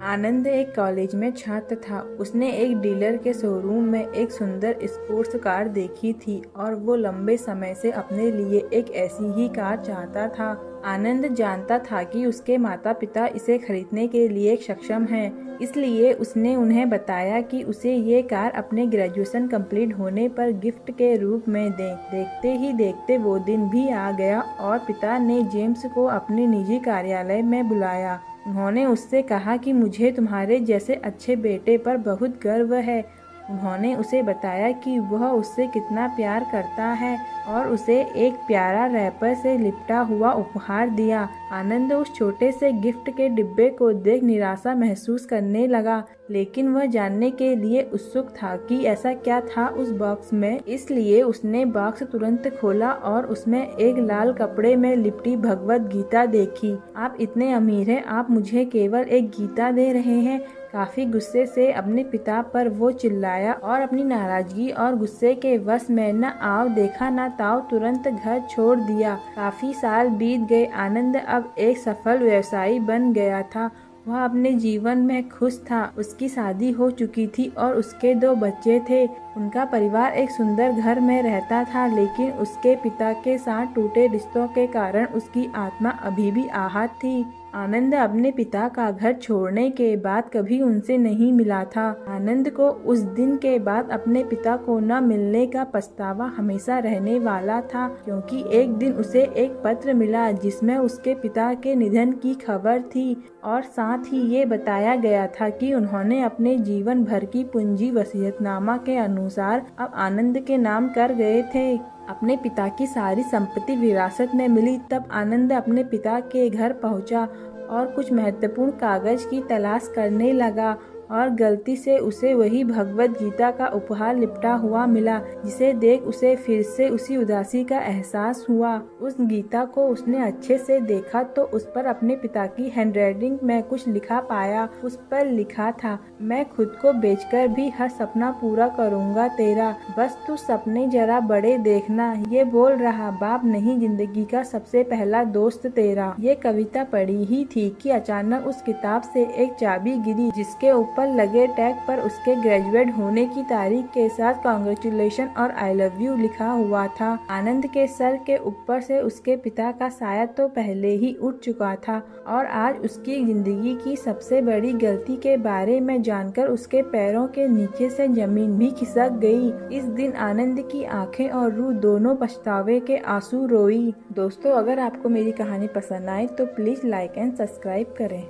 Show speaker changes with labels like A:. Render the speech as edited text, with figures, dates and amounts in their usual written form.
A: आनंद एक कॉलेज में छात्र था। उसने एक डीलर के शोरूम में एक सुंदर स्पोर्ट्स कार देखी थी और वो लंबे समय से अपने लिए एक ऐसी ही कार चाहता था। आनंद जानता था कि उसके माता पिता इसे खरीदने के लिए सक्षम हैं, इसलिए उसने उन्हें बताया कि उसे ये कार अपने ग्रेजुएशन कंप्लीट होने पर गिफ्ट के रूप में दें। देखते ही देखते वो दिन भी आ गया और पिता ने जेम्स को अपने निजी कार्यालय में बुलाया। उन्होंने उससे कहा कि मुझे तुम्हारे जैसे अच्छे बेटे पर बहुत गर्व है। उन्होंने उसे बताया कि वह उससे कितना प्यार करता है और उसे एक प्यारा रैपर से लिपटा हुआ उपहार दिया। आनंद उस छोटे से गिफ्ट के डिब्बे को देख निराशा महसूस करने लगा, लेकिन वह जानने के लिए उत्सुक था कि ऐसा क्या था उस बॉक्स में। इसलिए उसने बॉक्स तुरंत खोला और उसमें एक लाल कपड़े में लिपटी भगवत गीता देखी। आप इतने अमीर हैं, आप मुझे केवल एक गीता दे रहे हैं। काफी गुस्से से अपने पिता पर वो चिल्लाया और अपनी नाराजगी और गुस्से के वश में न आव देखा न ताव तुरंत घर छोड़ दिया। काफी साल बीत गए। आनंद अब एक सफल व्यवसायी बन गया था। वह अपने जीवन में खुश था। उसकी शादी हो चुकी थी और उसके 2 बच्चे थे। उनका परिवार एक सुंदर घर में रहता था, लेकिन उसके पिता के साथ टूटे रिश्तों के कारण उसकी आत्मा अभी भी आहत थी। आनंद अपने पिता का घर छोड़ने के बाद कभी उनसे नहीं मिला था। आनंद को उस दिन के बाद अपने पिता को न मिलने का पछतावा हमेशा रहने वाला था, क्योंकि एक दिन उसे एक पत्र मिला जिसमें उसके पिता के निधन की खबर थी और साथ ही ये बताया गया था कि उन्होंने अपने जीवन भर की पूंजी वसीयतनामा के अनुसार अब आनंद के नाम कर गए थे। अपने पिता की सारी संपत्ति विरासत में मिली तब आनंद अपने पिता के घर पहुंचा और कुछ महत्वपूर्ण कागज की तलाश करने लगा और गलती से उसे वही भगवत गीता का उपहार लिपटा हुआ मिला, जिसे देख उसे फिर से उसी उदासी का एहसास हुआ। उस गीता को उसने अच्छे से देखा तो उस पर अपने पिता की हैंडराइटिंग में कुछ लिखा पाया। उस पर लिखा था, मैं खुद को बेचकर भी हर सपना पूरा करूँगा तेरा, बस तू सपने जरा बड़े देखना। ये बोल रहा बाप नहीं, जिंदगी का सबसे पहला दोस्त तेरा। ये कविता पढ़ी ही थी कि अचानक उस किताब से एक चाबी गिरी, जिसके ऊपर लगे टैग पर उसके ग्रेजुएट होने की तारीख के साथ कांग्रेचुलेशन और आई लव यू लिखा हुआ था। आनंद के सर के ऊपर से उसके पिता का साया तो पहले ही उठ चुका था और आज उसकी जिंदगी की सबसे बड़ी गलती के बारे में जानकर उसके पैरों के नीचे से जमीन भी खिसक गई। इस दिन आनंद की आंखें और रूह दोनों पछतावे के आंसू रोई। दोस्तों, अगर आपको मेरी कहानी पसंद आए तो प्लीज लाइक एंड सब्सक्राइब करें।